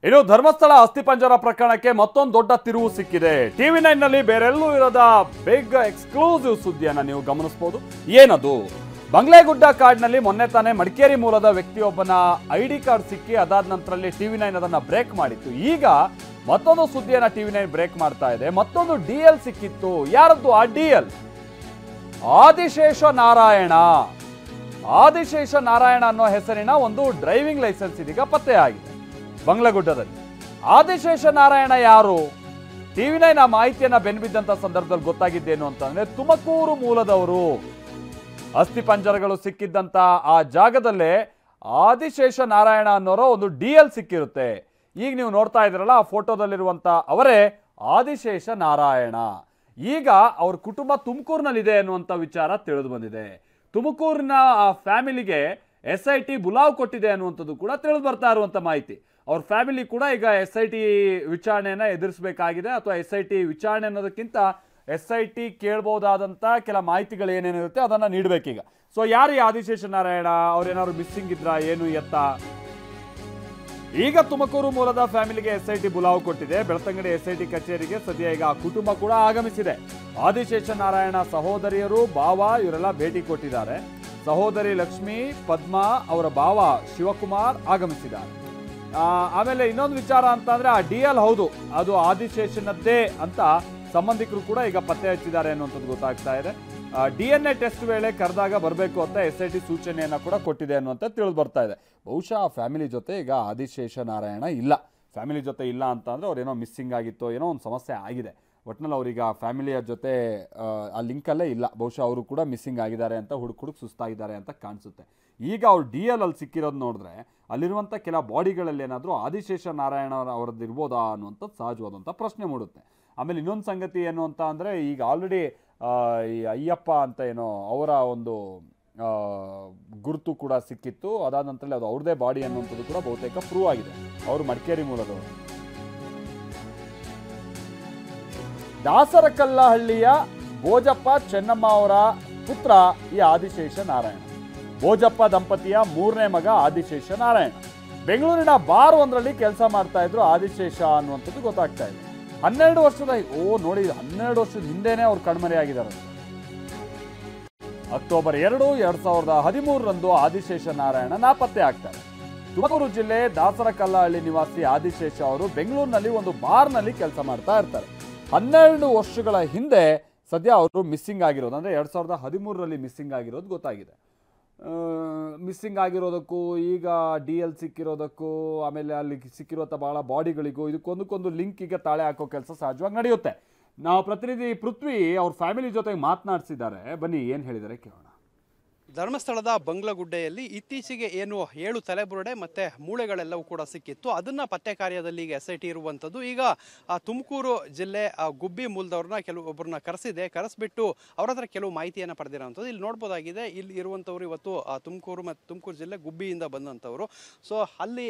ಇನ್ನು ಧರ್ಮಸ್ಥಳ ಅಸ್ಥಿಪಂಜರ ಪ್ರಕರಣಕ್ಕೆ ಮತ್ತೊಂದು ದೊಡ್ಡ ತಿರುವು ಸಿಕ್ಕಿದೆ. TV9 ನಲ್ಲಿ ಬೇರೆಲ್ಲೂ ಇರದ ಬಿಗ್ ಎಕ್ಸ್ಕ್ಲೂಸಿವ್ ಸುದ್ದಿಯನ್ನ ನೀವು ಗಮನಿಸಬಹುದು. ಏನದು? ಬಂಗ್ಲೆಗುಡ್ಡ ಕಾಡಿನಲ್ಲಿ ಮೊನ್ನೆ ತಾನೇ ಮಡಿಕೇರಿ ಮೂಲದ ವ್ಯಕ್ತಿಯೊಬ್ಬನ ID ಕಾರ್ಡ್ ಸಿಕ್ಕಿ ಅದಾದ ನಂತರದಲ್ಲಿ TV9 ಅದನ್ನ ಬ್ರೇಕ್ ಮಾಡಿತ್ತು. ಈಗ ಮತ್ತೊಂದು ಸುದ್ದಿಯನ್ನ TV9 ಬ್ರೇಕ್ ಮಾಡ್ತಾ ಇದೆ. ಮತ್ತೊಂದು DL ಸಿಕ್ಕಿತ್ತು. ಯಾರದ್ದು ಆ DL? ಆದಿಶೇಷ ನಾರಾಯಣ. ಆದಿಶೇಷ ನಾರಾಯಣ ಅನ್ನೋ ಹೆಸರಿನ ಒಂದು ಡ್ರೈವಿಂಗ್ ಲೈಸೆನ್ಸ್ ಇದೀಗ ಪತ್ತೆಯಾಗಿದೆ ಬಂಗ್ಲಗುಡ್ಡದಲ್ಲಿ. ಆದಿಶೇಷ ನಾರಾಯಣ ಯಾರು? TV9 ಆ ಮಾಹಿತಿಯನ್ನ ಬೆನ್ಬಿದ್ದಂತ ಸಂದರ್ಭದಲ್ಲಿ ಗೊತ್ತಾಗಿದ್ದೇನು ಅಂತಂದ್ರೆ, ತುಮಕೂರು ಮೂಲದವರು. ಅಸ್ಥಿಪಂಜರಗಳು ಸಿಕ್ಕಿದ್ದಂತ ಆ ಜಾಗದಲ್ಲೇ ಆದಿಶೇಷ ನಾರಾಯಣ ಅನ್ನೋರ ಒಂದು DL ಸಿಕ್ಕಿರುತ್ತೆ. ಈಗ ನೀವು ನೋಡ್ತಾ ಇದ್ದೀರಲ್ಲ, ಆ ಫೋಟೋದಲ್ಲಿರುವಂತ ಅವರೇ ಆದಿಶೇಷ ನಾರಾಯಣ. ಈಗ ಅವ್ರ ಕುಟುಂಬ ತುಮಕೂರಿನಲ್ಲಿದೆ ಅನ್ನುವಂಥ ವಿಚಾರ ತಿಳಿದು ಬಂದಿದೆ. ತುಮಕೂರಿನ ಆ ಫ್ಯಾಮಿಲಿಗೆ SIT ಬುಲಾವ್ ಕೊಟ್ಟಿದೆ ಅನ್ನುವಂಥದ್ದು ಕೂಡ ತಿಳಿದು ಬರ್ತಾ ಇರುವಂಥ ಮಾಹಿತಿ. ಅವ್ರ ಫ್ಯಾಮಿಲಿ ಕೂಡ ಈಗ SIT ವಿಚಾರಣೆಯನ್ನು ಎದುರಿಸಬೇಕಾಗಿದೆ, ಅಥವಾ SIT ವಿಚಾರಣೆ ಅನ್ನೋದಕ್ಕಿಂತ SIT ಕೇಳ್ಬೋದಾದಂಥ ಕೆಲ ಮಾಹಿತಿಗಳು ಏನೇನಿರುತ್ತೆ ಅದನ್ನು ನೀಡಬೇಕೀಗ. ಸೊ ಯಾರು ಈ ಆದಿಶೇಷ ನಾರಾಯಣ? ಅವ್ರೇನಾದ್ರು ಮಿಸ್ಸಿಂಗ್ ಇದ್ರಾ, ಏನು ಎತ್ತ? ಈಗ ತುಮಕೂರು ಮೂಲದ ಫ್ಯಾಮಿಲಿಗೆ SIT ಬುಲಾವ್ ಕೊಟ್ಟಿದೆ. ಬೆಳ್ತಂಗಡಿ SIT ಕಚೇರಿಗೆ ಸದ್ಯ ಈಗ ಕುಟುಂಬ ಕೂಡ ಆಗಮಿಸಿದೆ. ಆದಿಶೇಷ ನಾರಾಯಣ ಸಹೋದರಿಯರು, ಭಾವ ಇವರೆಲ್ಲ ಭೇಟಿ ಕೊಟ್ಟಿದ್ದಾರೆ. ಸಹೋದರಿ ಲಕ್ಷ್ಮಿ, ಪದ್ಮಾ, ಅವರ ಭಾವ ಶಿವಕುಮಾರ್ ಆಗಮಿಸಿದ್ದಾರೆ. ಆಮೇಲೆ ಇನ್ನೊಂದು ವಿಚಾರ ಅಂತ ಅಂದ್ರೆ, ಆ DL ಹೌದು, ಅದು ಆದಿಶೇಷನದ್ದೇ ಅಂತ ಸಂಬಂಧಿಕರು ಕೂಡ ಈಗ ಪತ್ತೆ ಹಚ್ಚಿದ್ದಾರೆ ಅನ್ನುವಂಥದ್ದು ಗೊತ್ತಾಗ್ತಾ ಇದೆ. DNA ಟೆಸ್ಟ್ ವೇಳೆ ಕರೆದಾಗ ಬರಬೇಕು ಅಂತ SIT ಸೂಚನೆಯನ್ನ ಕೂಡ ಕೊಟ್ಟಿದೆ ಅನ್ನುವಂಥ ತಿಳಿದು ಬರ್ತಾ ಇದೆ. ಬಹುಶಃ ಫ್ಯಾಮಿಲಿ ಜೊತೆ ಈಗ ಆದಿಶೇಷ ನಾರಾಯಣ ಇಲ್ಲ. ಫ್ಯಾಮಿಲಿ ಜೊತೆ ಇಲ್ಲ ಅಂತ ಅಂದ್ರೆ ಅವ್ರೇನೋ ಮಿಸ್ಸಿಂಗ್ ಆಗಿತ್ತು, ಏನೋ ಒಂದು ಸಮಸ್ಯೆ ಆಗಿದೆ. ಒಟ್ಟಿನಲ್ಲಿ ಅವ್ರೀಗ ಫ್ಯಾಮಿಲಿಯ ಜೊತೆ ಆ ಲಿಂಕಲ್ಲೇ ಇಲ್ಲ. ಬಹುಶಃ ಅವರು ಕೂಡ ಮಿಸ್ಸಿಂಗ್ ಆಗಿದ್ದಾರೆ ಅಂತ ಹುಡುಕ್ ಸುಸ್ತಾಗಿದ್ದಾರೆ ಅಂತ ಕಾಣಿಸುತ್ತೆ. ಈಗ ಅವ್ರು DL ಅಲ್ಲಿ ಸಿಕ್ಕಿರೋದು ನೋಡಿದ್ರೆ ಅಲ್ಲಿರುವಂಥ ಕೆಲ ಬಾಡಿಗಳಲ್ಲಿ ಏನಾದರೂ ಆದಿಶೇಷ ನಾರಾಯಣ ಅವರದ್ದು ಇರ್ಬೋದಾ ಅನ್ನುವಂಥದ್ದು ಸಹಜವಾದಂಥ ಪ್ರಶ್ನೆ ಮೂಡುತ್ತೆ. ಆಮೇಲೆ ಇನ್ನೊಂದು ಸಂಗತಿ ಏನು ಅಂತ ಅಂದರೆ, ಈಗ ಆಲ್ರೆಡಿ ಈ ಅಯ್ಯಪ್ಪ ಅಂತ ಏನೋ ಅವರ ಒಂದು ಗುರುತು ಕೂಡ ಸಿಕ್ಕಿತ್ತು. ಅದಾದ ನಂತರ ಅದು ಅವ್ರದೇ ಬಾಡಿ ಅನ್ನುವಂಥದ್ದು ಕೂಡ ಬಹುತೇಕ ಪ್ರೂವ್ ಆಗಿದೆ. ಅವರು ಮಡಿಕೇರಿ ಮೂಲದವರು. ದಾಸರಕಲ್ಲಹಳ್ಳಿಯ ಬೋಜಪ್ಪ ಚೆನ್ನಮ್ಮ ಅವರ ಪುತ್ರ ಈ ಆದಿಶೇಷ ನಾರಾಯಣ. ಬೋಜಪ್ಪ ದಂಪತಿಯ 3ನೇ ಮಗ ಆದಿಶೇಷ ನಾರಾಯಣ. ಬೆಂಗಳೂರಿನ ಬಾರ್ ಒಂದರಲ್ಲಿ ಕೆಲಸ ಮಾಡ್ತಾ ಇದ್ರು ಆದಿಶೇಷ ಅನ್ನುವಂಥದ್ದು ಗೊತ್ತಾಗ್ತಾ ಇದೆ. 12 ವರ್ಷದ ನೋಡಿ, 12 ವರ್ಷದ ಹಿಂದೆನೆ ಅವ್ರು ಕಣ್ಮರೆಯಾಗಿದ್ದಾರೆ. ಅಕ್ಟೋಬರ್ 2, 2013ರಂದು ಆದಿಶೇಷ ನಾರಾಯಣ ನಾಪತ್ತೆ ಆಗ್ತಾರೆ. ತುಮಕೂರು ಜಿಲ್ಲೆ ದಾಸರಕಲ್ಲಹಳ್ಳಿ ನಿವಾಸಿ ಆದಿಶೇಷ ಅವರು ಬೆಂಗಳೂರಿನಲ್ಲಿ ಒಂದು ಬಾರ್ನಲ್ಲಿ ಕೆಲಸ ಮಾಡ್ತಾ ಇರ್ತಾರೆ. 12 ವರ್ಷಗಳ ಹಿಂದೆ ಸದ್ಯ ಅವರು ಮಿಸ್ಸಿಂಗ್ ಆಗಿರೋದು, ಅಂದರೆ 2013ರಲ್ಲಿ ಮಿಸ್ಸಿಂಗ್ ಆಗಿರೋದು ಗೊತ್ತಾಗಿದೆ. ಮಿಸ್ಸಿಂಗ್ ಆಗಿರೋದಕ್ಕೂ ಈಗ DL ಸಿಕ್ಕಿರೋದಕ್ಕೂ ಆಮೇಲೆ ಅಲ್ಲಿ ಸಿಕ್ಕಿರುವಂಥ ಭಾಳ ಬಾಡಿಗಳಿಗೂ ಇದಕ್ಕೊಂದಕ್ಕೊಂದು ಲಿಂಕ್ ಈಗ ತಾಳೆ ಹಾಕೋ ಕೆಲಸ ಸಹಜವಾಗಿ ನಡೆಯುತ್ತೆ. ನಾವು ಪ್ರತಿನಿಧಿ ಪೃಥ್ವಿ ಅವ್ರ ಫ್ಯಾಮಿಲಿ ಜೊತೆಗೆ ಮಾತನಾಡಿಸಿದ್ದಾರೆ. ಬನ್ನಿ ಏನು ಹೇಳಿದ್ದಾರೆ ಕೇಳೋಣ. ಧರ್ಮಸ್ಥಳದ ಬಂಗ್ಲಗುಡ್ಡೆಯಲ್ಲಿ ಇತ್ತೀಚೆಗೆ ಏನು 7 ತಲೆಬುರುಡೆ ಮತ್ತು ಮೂಳೆಗಳೆಲ್ಲವೂ ಕೂಡ ಸಿಕ್ಕಿತ್ತು. ಅದನ್ನು ಪತ್ತೆ ಕಾರ್ಯದಲ್ಲಿ ಈಗ SIT ಇರುವಂಥದ್ದು. ಈಗ ತುಮಕೂರು ಜಿಲ್ಲೆ ಗುಬ್ಬಿ ಮೂಲದವ್ರನ್ನ ಕೆಲವೊಬ್ಬರನ್ನ ಕರೆಸಿಬಿಟ್ಟು ಅವ್ರ ಹತ್ರ ಕೆಲವು ಮಾಹಿತಿಯನ್ನು ಪಡೆದಿರೋವಂಥದ್ದು ಇಲ್ಲಿ ನೋಡ್ಬೋದಾಗಿದೆ. ಇಲ್ಲಿ ಇರುವಂಥವ್ರು ಇವತ್ತು ತುಮಕೂರು ಜಿಲ್ಲೆ ಗುಬ್ಬಿಯಿಂದ ಬಂದಂಥವ್ರು. ಸೊ ಅಲ್ಲಿ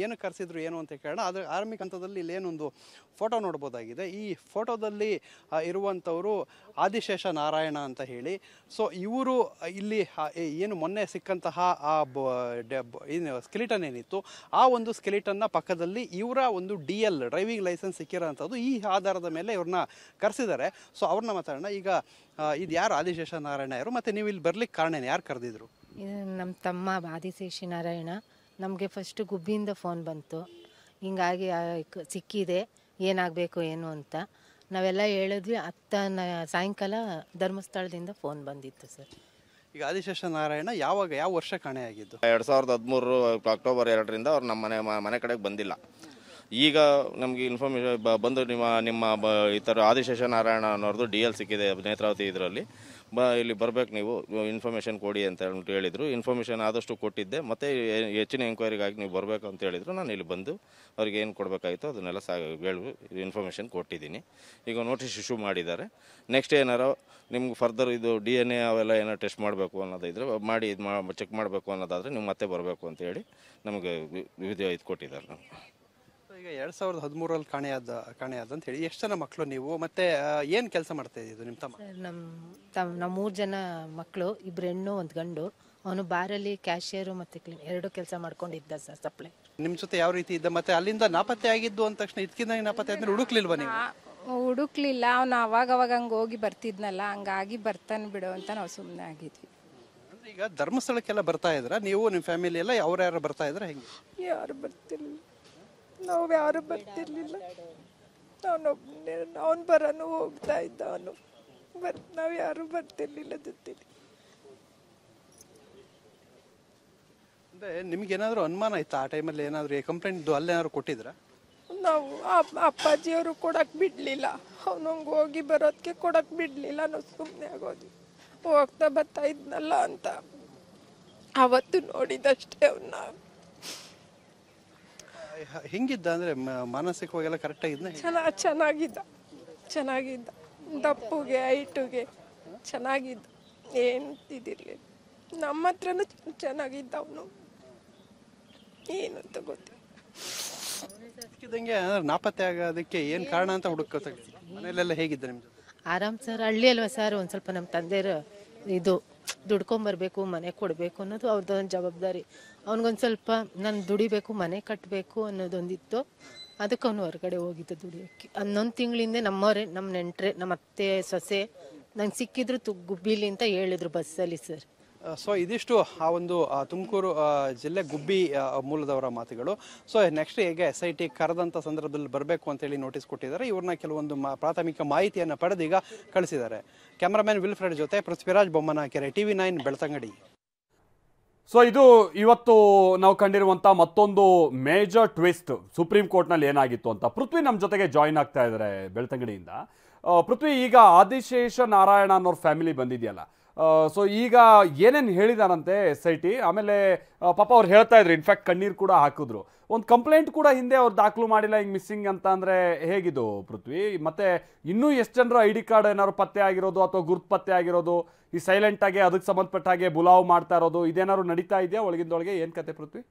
ಏನು ಕರೆಸಿದ್ರು ಏನು ಅಂತ ಕೇಳೋಣ. ಅದು ಆರಂಭಿಕ ಹಂತದಲ್ಲಿ ಇಲ್ಲೇನೊಂದು ಫೋಟೋ ನೋಡ್ಬೋದಾಗಿದೆ. ಈ ಫೋಟೋದಲ್ಲಿ ಇರುವಂಥವರು ಆದಿಶೇಷ ನಾರಾಯಣ ಅಂತ ಹೇಳಿ. ಸೊ ಇವರು ಇಲ್ಲಿ ಏನು ಮೊನ್ನೆ ಸಿಕ್ಕಂತಹ ಏನು ಸ್ಕೆಲಿಟನ್ ಏನಿತ್ತು, ಆ ಒಂದು ಸ್ಕೆಲಿಟನ್ನ ಪಕ್ಕದಲ್ಲಿ ಇವರ ಒಂದು DL ಡ್ರೈವಿಂಗ್ ಲೈಸೆನ್ಸ್ ಸಿಕ್ಕಿರೋಂಥದ್ದು. ಈ ಆಧಾರದ ಮೇಲೆ ಇವ್ರನ್ನ ಕರೆಸಿದ್ದಾರೆ. ಸೊ ಅವ್ರನ್ನ ಮಾತಾಡೋಣ. ಈಗ ಇದು ಯಾರು ಆದಿಶೇಷ ನಾರಾಯಣ ಯಾರು, ಮತ್ತು ನೀವು ಇಲ್ಲಿ ಬರ್ಲಿಕ್ಕೆ ಕಾರಣ ಏನು, ಯಾರು ಕರೆದಿದ್ರು? ನಮ್ಮ ತಮ್ಮ ಆದಿಶೇಷ ನಾರಾಯಣ. ನಮಗೆ ಫಸ್ಟ್ ಗುಬ್ಬಿಯಿಂದ ಫೋನ್ ಬಂತು, ಹಿಂಗಾಗಿ ಸಿಕ್ಕಿದೆ, ಏನಾಗಬೇಕು ಏನು ಅಂತ ನಾವೆಲ್ಲ ಹೇಳಿದ್ವಿ. ಸಾಯಂಕಾಲ ಧರ್ಮಸ್ಥಳದಿಂದ ಫೋನ್ ಬಂದಿತ್ತು ಸರ್. ಈಗ ಆದಿಶೇಷ ನಾರಾಯಣ ಯಾವ ವರ್ಷ ಕಾಣೆಯಾಗಿದ್ದು? 2013 ಅಕ್ಟೋಬರ್ 2ರಿಂದ ಅವ್ರು ನಮ್ಮ ಮನೆ ಕಡೆಗೆ ಬಂದಿಲ್ಲ. ಈಗ ನಮಗೆ ಇನ್ಫಾರ್ಮೇಷನ್ ಬಂದು ನಿಮ್ಮ ಈ ಥರ ಆದಿಶೇಷ ನಾರಾಯಣ ಅನ್ನೋರ್ದು DL ಸಿಕ್ಕಿದೆ ನೇತ್ರಾವತಿ ಇದರಲ್ಲಿ, ಇಲ್ಲಿ ಬರ್ಬೇಕು, ನೀವು ಇನ್ಫಾರ್ಮೇಷನ್ ಕೊಡಿ ಅಂತ ಹೇಳಿದರು. ಇನ್ಫಾರ್ಮೇಷನ್ ಆದಷ್ಟು ಕೊಟ್ಟಿದ್ದೆ, ಮತ್ತು ಹೆಚ್ಚಿನ ಎಂಕ್ವೈರಿಗಾಗಿ ನೀವು ಬರಬೇಕು ಅಂತ ಹೇಳಿದರು. ನಾನು ಇಲ್ಲಿ ಬಂದು ಅವ್ರಿಗೆ ಏನು ಕೊಡಬೇಕಾಗಿತ್ತು ಅದನ್ನೆಲ್ಲ ಇನ್ಫಾರ್ಮೇಷನ್ ಕೊಟ್ಟಿದ್ದೀನಿ. ಈಗ ನೋಟಿಸ್ ಇಶ್ಯೂ ಮಾಡಿದ್ದಾರೆ. ನೆಕ್ಸ್ಟ್ ಏನಾರು ನಿಮ್ಗೆ ಫರ್ದರ್ ಇದು DNA ಅವೆಲ್ಲ ಏನೋ ಟೆಸ್ಟ್ ಮಾಡಬೇಕು ಅನ್ನೋದಿದ್ರೆ ಮಾಡಿ ಚೆಕ್ ಮಾಡಬೇಕು ಅನ್ನೋದಾದರೆ ನೀವು ಮತ್ತೆ ಬರಬೇಕು ಅಂತೇಳಿ ನಮಗೆ ಇದು ಕೊಟ್ಟಿದ್ದಾರೆ. ನಮ್ಗೆ ಈಗ 2013ರಲ್ಲಿ ಕಾಣೆಯಾದ ಅಂತ ಹೇಳಿ. ಎಷ್ಟು ಜನ ಮಕ್ಕಳು ನೀವು, ಮತ್ತೆ ಏನು ಕೆಲಸ ಮಾಡ್ತಾ ಇದ್ದೀವಿ ನಿಮ್ಮ ತಮ್ಮ? ನಮ್ಮ 3 ಜನ ಮಕ್ಕಳು, 2 ಹೆಣ್ಣು 1 ಗಂಡು. ಅವನು ಬಾರಲ್ಲಿ ಕ್ಯಾಶಿಯರು ಮತ್ತು ಎರಡು ಕೆಲಸ ಮಾಡ್ಕೊಂಡಿದ್ದ ಸರ್, ಸಪ್ಲೈ. ನಿಮ್ಮ ಜೊತೆ ಯಾವ ರೀತಿ ಇದ್ದ, ಮತ್ತೆ ಅಲ್ಲಿಂದ ನಾಪತ್ತೆ ಆಗಿದ್ದು ಅಂದ ತಕ್ಷಣ ಇದಕ್ಕಿಂತ ನಾಪತ್ತೆ ಆದ್ಮೇಲೆ ಹುಡುಕ್ಲಿಲ್ವಾ ನೀವು? ಹುಡುಕ್ಲಿಲ್ಲ, ಅವನು ಅವಾಗ ಹಂಗೆ ಹೋಗಿ ಬರ್ತಿದ್ನಲ್ಲ, ಹಂಗಾಗಿ ಬರ್ತಾನೆ ಬಿಡು ಅಂತ ನಾವು ಸುಮ್ಮನೆ ಆಗಿದ್ವಿ. ಈಗ ಧರ್ಮಸ್ಥಳಕ್ಕೆಲ್ಲ ಬರ್ತಾ ಇದ್ರ ನೀವು, ನಿಮ್ಮ ಫ್ಯಾಮಿಲಿ ಎಲ್ಲ ಯಾರು ಬರ್ತಾ ಇದ್ರ? ಹೆಂಗೆ? ಯಾರು ಬರ್ತಿರ್ಲಿಲ್ಲ, ನಾವು ಯಾರು ಬರ್ತಿರ್ಲಿಲ್ಲ. ಅವನು ಬರೋನು ಹೋಗ್ತಾ ಇದ್ದ, ಅವನು ನಾವು ಯಾರು ಬರ್ತಿರ್ಲಿಲ್ಲ ಜೊತೆಲಿ. ಅಂದ್ರೆ ನಿಮ್ಗೇನಾದ್ರು ಅನುಮಾನ ಆಯ್ತಾ ಆ ಟೈಮಲ್ಲಿ? ಏನಾದ್ರು ಕಂಪ್ಲೇಂಟ್ ಅಲ್ಲೇನಾದ್ರು ಕೊಟ್ಟಿದ್ರ? ನಾವು ಅಪ್ಪಾಜಿಯವರು ಕೊಡಕ್ ಬಿಡ್ಲಿಲ್ಲ, ಅವನು ಹಂಗೆ ಹೋಗಿ ಬರೋದಕ್ಕೆ ಕೊಡಕ್ ಬಿಡ್ಲಿಲ್ಲ. ನಾವು ಸುಮ್ಮನೆ ಆಗೋದು, ಹೋಗ್ತಾ ಬರ್ತಾ ಇದ್ನಲ್ಲ ಅಂತ ಅವತ್ತು ನೋಡಿದಷ್ಟೇ ಅವನ್ನ. ಹೆಂಗಿದ್ದ ಅಂದ್ರೆ ಮಾನಸಿಕವಾಗೆಲ್ಲ ಕರೆಕ್ಟ್ ಆಗಿದ್ನ? ಚೆನ್ನಾಗಿದ್ದ, ದಪ್ಪುಗೆ ಹೈಟುಗೆ ಚೆನ್ನಾಗಿದ್ದ, ಏನು ಇದಿರ್ಲಿಲ್ಲ. ನಮ್ಮ ಹತ್ರನೂ ಚೆನ್ನಾಗಿದ್ದ ಅವನು, ಏನಂತ ಗೊತ್ತಿಲ್ಲ. ನಾಪತ್ತೆ ಆಗೋದಕ್ಕೆ ಏನ್ ಕಾರಣ ಅಂತ ಹುಡುಕ ಮನೆಯಲ್ಲೆಲ್ಲ ಹೇಗಿದ್ದ ನಿಮ್ದು? ಆರಾಮ್ ಸರ್, ಹಳ್ಳಿ ಅಲ್ವಾ ಸರ್, ಒಂದು ಸ್ವಲ್ಪ ನಮ್ಮ ತಂದೆಯರು ಇದು ದುಡ್ಕೊಂಬರ್ಬೇಕು, ಮನೆ ಕೊಡಬೇಕು ಅನ್ನೋದು ಅವ್ರದ್ದೊಂದು ಜವಾಬ್ದಾರಿ. ಅವ್ನಿಗೊಂದು ಸ್ವಲ್ಪ ನಾನು ದುಡಿಬೇಕು, ಮನೆ ಕಟ್ಟಬೇಕು ಅನ್ನೋದೊಂದಿತ್ತು. ಅದಕ್ಕೆ ಅವನು ಹೊರಗಡೆ ಹೋಗಿದ್ದು ದುಡಿಯೋಕ್ಕೆ. 11 ತಿಂಗಳಿಂದ ನಮ್ಮವರೇ, ನಮ್ಮ ನೆಂಟ್ರೆ, ನಮ್ಮ ಅತ್ತೆ ಸೊಸೆ ನಂಗೆ ಸಿಕ್ಕಿದ್ರು ಗುಬ್ಬಿಲಿ ಅಂತ ಹೇಳಿದ್ರು ಬಸ್ಸಲ್ಲಿ ಸರ್. ಸೊ ಇದಿಷ್ಟು ಆ ಒಂದು ತುಮಕೂರು ಜಿಲ್ಲೆ ಗುಬ್ಬಿ ಮೂಲದವರ ಮಾತುಗಳು. ಸೊ ನೆಕ್ಸ್ಟ್ ಹೇಗೆ SIT ಕರೆದಂಥ ಸಂದರ್ಭದಲ್ಲಿ ಬರಬೇಕು ಅಂತೇಳಿ ನೋಟಿಸ್ ಕೊಟ್ಟಿದ್ದಾರೆ. ಇವ್ರನ್ನ ಕೆಲವೊಂದು ಪ್ರಾಥಮಿಕ ಮಾಹಿತಿಯನ್ನು ಪಡೆದೀಗ ಕಳಿಸಿದ್ದಾರೆ. ಕ್ಯಾಮರಾಮನ್ ವಿಲ್ಫ್ರೆಡ್ ಜೊತೆ ಪೃಥ್ವಿರಾಜ್ ಬೊಮ್ಮನಕೆರೆ, TV9 ಬೆಳ್ತಂಗಡಿ. ಸೊ ಇದು ಇವತ್ತು ನಾವು ಕಂಡಿರುವಂಥ ಮತ್ತೊಂದು ಮೇಜರ್ ಟ್ವಿಸ್ಟ್ ಸುಪ್ರೀಂ ಕೋರ್ಟ್ನಲ್ಲಿ ಏನಾಗಿತ್ತು ಅಂತ. ಪೃಥ್ವಿ ನಮ್ಮ ಜೊತೆಗೆ ಜಾಯಿನ್ ಆಗ್ತಾ ಇದ್ದಾರೆ ಬೆಳ್ತಂಗಡಿಯಿಂದ. ಪೃಥ್ವಿ, ಈಗ ಆದಿಶೇಷ ನಾರಾಯಣ ಅನ್ನೋರ್ ಫ್ಯಾಮಿಲಿ ಬಂದಿದೆಯಲ್ಲ, ಸೊ ಈಗ ಏನೇನು ಹೇಳಿದಾರಂತೆ SIT? ಆಮೇಲೆ ಪಾಪ ಅವ್ರು ಹೇಳ್ತಾ ಇದ್ರು, ಇನ್ಫ್ಯಾಕ್ಟ್ ಕಣ್ಣೀರು ಕೂಡ ಹಾಕಿದ್ರು. ಒಂದು ಕಂಪ್ಲೇಂಟ್ ಕೂಡ ಹಿಂದೆ ಅವ್ರು ದಾಖಲು ಮಾಡಿಲ್ಲ ಹಿಂಗೆ ಮಿಸ್ಸಿಂಗ್ ಅಂತ. ಅಂದರೆ ಹೇಗಿದು ಪೃಥ್ವಿ? ಮತ್ತೆ ಇನ್ನೂ ಎಷ್ಟು ಜನರು ID ಕಾರ್ಡ್ ಏನಾದ್ರು ಪತ್ತೆ ಆಗಿರೋದು ಅಥವಾ ಗುರುತು ಪತ್ತೆ ಆಗಿರೋದು, ಈ ಸೈಲೆಂಟಾಗಿ ಅದಕ್ಕೆ ಸಂಬಂಧಪಟ್ಟ ಹಾಗೆ ಬುಲಾವ್ ಮಾಡ್ತಾ ಇರೋದು, ಇದೇನಾದ್ರು ನಡೀತಾ ಇದೆಯಾ ಒಳಗಿಂದೊಳಗೆ? ಏನು ಕತೆ ಪೃಥ್ವಿ?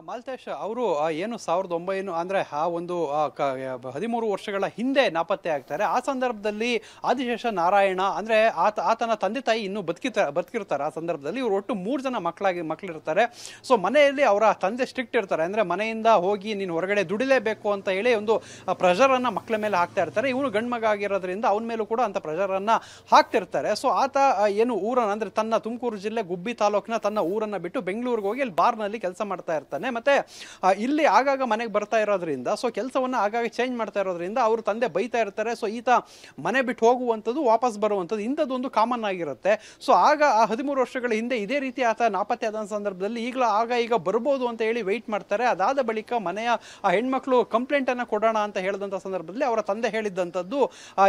ಮಾಲ್ತೇಶ್ ಅವರು ಏನು 1900 ಅಂದರೆ ಆ ಒಂದು 13 ವರ್ಷಗಳ ಹಿಂದೆ ನಾಪತ್ತೆ ಆಗ್ತಾರೆ. ಆ ಸಂದರ್ಭದಲ್ಲಿ ಆದಿಶೇಷ ನಾರಾಯಣ ಅಂದರೆ ಆತನ ತಂದೆ ತಾಯಿ ಇನ್ನೂ ಬದುಕಿರ್ತಾರೆ. ಆ ಸಂದರ್ಭದಲ್ಲಿ ಇವರು ಒಟ್ಟು 3 ಜನ ಮಕ್ಕಳಿರ್ತಾರೆ. ಸೊ ಮನೆಯಲ್ಲಿ ಅವರ ತಂದೆ ಸ್ಟ್ರಿಕ್ಟ್ ಇರ್ತಾರೆ, ಅಂದರೆ ಮನೆಯಿಂದ ಹೋಗಿ ನೀನು ಹೊರಗಡೆ ದುಡಿಲೇಬೇಕು ಅಂತ ಹೇಳಿ ಒಂದು ಪ್ರೆಷರನ್ನು ಮಕ್ಕಳ ಮೇಲೆ ಹಾಕ್ತಾ ಇರ್ತಾರೆ. ಇವನು ಗಂಡು ಮಗ ಆಗಿರೋದ್ರಿಂದ ಅವನ ಮೇಲೂ ಕೂಡ ಅಂತ ಪ್ರೆಷರನ್ನು ಹಾಕ್ತಿರ್ತಾರೆ. ಸೊ ಆತ ಏನು ಊರನ್ನು, ಅಂದರೆ ತನ್ನ ತುಮಕೂರು ಜಿಲ್ಲೆ ಗುಬ್ಬಿ ತಾಲೂಕಿನ ತನ್ನ ಊರನ್ನು ಬಿಟ್ಟು ಬೆಂಗಳೂರಿಗೆ ಹೋಗಿ ಅಲ್ಲಿ ಬಾರ್ನಲ್ಲಿ ಕೆಲಸ ಮಾಡ್ತಾ ಇರ್ತಾನೆ. ಮತ್ತೆ ಇಲ್ಲಿ ಆಗಾಗ ಮನೆಗೆ ಬರ್ತಾ ಇರೋದ್ರಿಂದ, ಸೊ ಕೆಲಸವನ್ನ ಆಗಾಗ ಚೇಂಜ್ ಮಾಡ್ತಾ ಇರೋದ್ರಿಂದ ಅವ್ರ ತಂದೆ ಬೈತಾ ಇರ್ತಾರೆ. ಸೊ ಈತ ಮನೆ ಬಿಟ್ಟು ಹೋಗುವಂಥದ್ದು, ವಾಪಸ್ ಬರುವಂಥದ್ದು ಇಂಥದ್ದೊಂದು ಕಾಮನ್ ಆಗಿರುತ್ತೆ. ಸೊ ಆಗ ಆ 13 ವರ್ಷಗಳ ಹಿಂದೆ ಇದೇ ರೀತಿ ಆತ ನಾಪತ್ತೆ ಆದ ಸಂದರ್ಭದಲ್ಲಿ ಈಗ ಬರ್ಬೋದು ಅಂತ ಹೇಳಿ ವೆಯ್ಟ್ ಮಾಡ್ತಾರೆ. ಅದಾದ ಬಳಿಕ ಮನೆಯ ಆ ಹೆಣ್ಮಕ್ಳು ಕಂಪ್ಲೇಂಟ್ ಅನ್ನ ಕೊಡೋಣ ಅಂತ ಹೇಳಿದಂಥ ಸಂದರ್ಭದಲ್ಲಿ ಅವರ ತಂದೆ ಹೇಳಿದ್ದಂಥದ್ದು,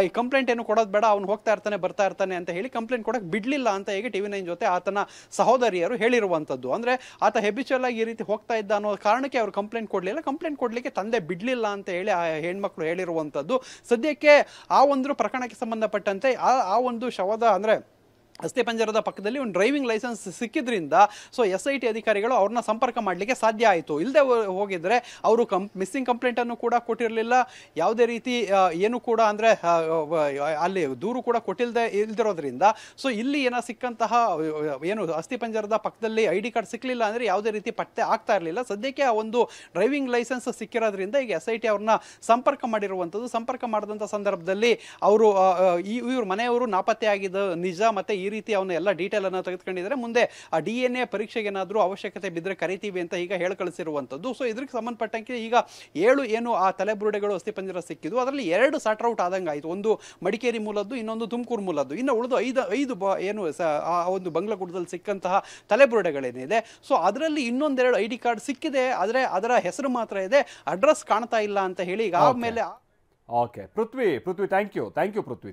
ಈ ಕಂಪ್ಲೇಂಟ್ ಏನು ಕೊಡೋದು ಬೇಡ, ಅವ್ನು ಹೋಗ್ತಾ ಇರ್ತಾನೆ ಬರ್ತಾ ಇರ್ತಾನೆ ಅಂತ ಹೇಳಿ ಕಂಪ್ಲೇಂಟ್ ಕೊಡಕ್ಕೆ ಬಿಡ್ಲಿಲ್ಲ ಅಂತ ಹೇಗೆ TV9 ಜೊತೆ ಆತನ ಸಹೋದರಿಯರು ಹೇಳಿರುವಂಥದ್ದು. ಅಂದ್ರೆ ಆತ ಹೆಬಿಚುವಲ್ ಆಗಿ ಈ ರೀತಿ ಹೋಗ್ತಾ ಇದ್ದ ಅನ್ನೋ ಕಾರಣಕ್ಕೆ ಅವರು ಕಂಪ್ಲೇಂಟ್ ಕೊಡಲಿಲ್ಲ. ಕಂಪ್ಲೇಂಟ್ ಕೊಡ್ಲಿಕ್ಕೆ ತಂದೆ ಬಿಡ್ಲಿಲ್ಲ ಅಂತ ಹೇಳಿ ಆ ಹೆಣ್ಮಕ್ಳು ಹೇಳಿರುವಂಥದ್ದು. ಸದ್ಯಕ್ಕೆ ಆ ಒಂದು ಪ್ರಕರಣಕ್ಕೆ ಸಂಬಂಧಪಟ್ಟಂತೆ ಆ ಒಂದು ಶವದ, ಅಂದ್ರೆ ಅಸ್ಥಿಪಂಜರದ ಪಕ್ಕದಲ್ಲಿ ಒಂದು ಡ್ರೈವಿಂಗ್ ಲೈಸೆನ್ಸ್ ಸಿಕ್ಕಿದ್ರಿಂದ ಸೊ SIT ಅಧಿಕಾರಿಗಳು ಅವ್ರನ್ನ ಸಂಪರ್ಕ ಮಾಡಲಿಕ್ಕೆ ಸಾಧ್ಯ ಆಯಿತು. ಇಲ್ಲದೆ ಹೋಗಿದ್ರೆ ಅವರು ಮಿಸ್ಸಿಂಗ್ ಕಂಪ್ಲೇಂಟನ್ನು ಕೂಡ ಕೊಟ್ಟಿರಲಿಲ್ಲ, ಯಾವುದೇ ರೀತಿ ಏನು ಕೂಡ ಅಂದರೆ ಅಲ್ಲಿ ದೂರು ಕೂಡ ಇಲ್ದಿರೋದ್ರಿಂದ ಸೊ ಇಲ್ಲಿ ಸಿಕ್ಕಂತಹ ಏನು ಅಸ್ಥಿಪಂಜರದ ಪಕ್ಕದಲ್ಲಿ ID ಕಾರ್ಡ್ ಸಿಕ್ಕಲಿಲ್ಲ ಅಂದರೆ ಯಾವುದೇ ರೀತಿ ಪತ್ತೆ ಆಗ್ತಾ ಇರಲಿಲ್ಲ. ಸದ್ಯಕ್ಕೆ ಆ ಒಂದು ಡ್ರೈವಿಂಗ್ ಲೈಸೆನ್ಸ್ ಸಿಕ್ಕಿರೋದ್ರಿಂದ ಈಗ SIT ಅವ್ರನ್ನ ಸಂಪರ್ಕ ಮಾಡಿರುವಂಥದ್ದು. ಸಂಪರ್ಕ ಮಾಡಿದಂಥ ಸಂದರ್ಭದಲ್ಲಿ ಅವರು ಇವ್ರ ಮನೆಯವರು ನಾಪತ್ತೆ ಆಗಿದ್ದು ನಿಜ, ಮತ್ತೆ ಈ ರೀತಿ ಅವನ್ನ ಎಲ್ಲ ಡೀಟೇಲ್ ಅನ್ನು ತೆಗೆದುಕೊಂಡಿದ್ದಾರೆ. ಮುಂದೆ ಆ DNA ಪರೀಕ್ಷೆಗೆ ಏನಾದರೂ ಅವಶ್ಯಕತೆ ಬಿದ್ದರೆ ಕರಿತೀವಿ ಅಂತ ಈಗ ಕಳಿಸಿರುವಂಥದ್ದು. ಸೊ ಇದಕ್ಕೆ ಸಂಬಂಧಪಟ್ಟಂಗೆ ಈಗ 7 ಏನು ಆ ತಲೆಬುರುಡೆಗಳು ಅಸ್ಥಿಪಂಜರ ಸಿಕ್ಕಿದ್ವು, ಅದರಲ್ಲಿ 2 ಸಾರ್ಟ್ ಔಟ್ ಆದಂಗೆ ಆಯಿತು. ಒಂದು ಮಡಿಕೇರಿ ಮೂಲದ್ದು, ಇನ್ನೊಂದು ತುಮಕೂರು ಮೂಲದ್ದು. ಇನ್ನು ಉಳಿದು 5 ಏನು ಆ ಒಂದು ಬಂಗ್ಲಗುಡ್ಡದಲ್ಲಿ ಸಿಕ್ಕಂತಹ ತಲೆಬುರುಡೆಗಳೇನಿದೆ, ಸೊ ಅದರಲ್ಲಿ ಇನ್ನೊಂದೆರಡು ID ಕಾರ್ಡ್ ಸಿಕ್ಕಿದೆ, ಆದರೆ ಅದರ ಹೆಸರು ಮಾತ್ರ ಇದೆ, ಅಡ್ರೆಸ್ ಕಾಣ್ತಾ ಇಲ್ಲ ಅಂತ ಹೇಳಿ ಈಗ ಆಮೇಲೆ. Okay Prithvi, thank you Prithvi.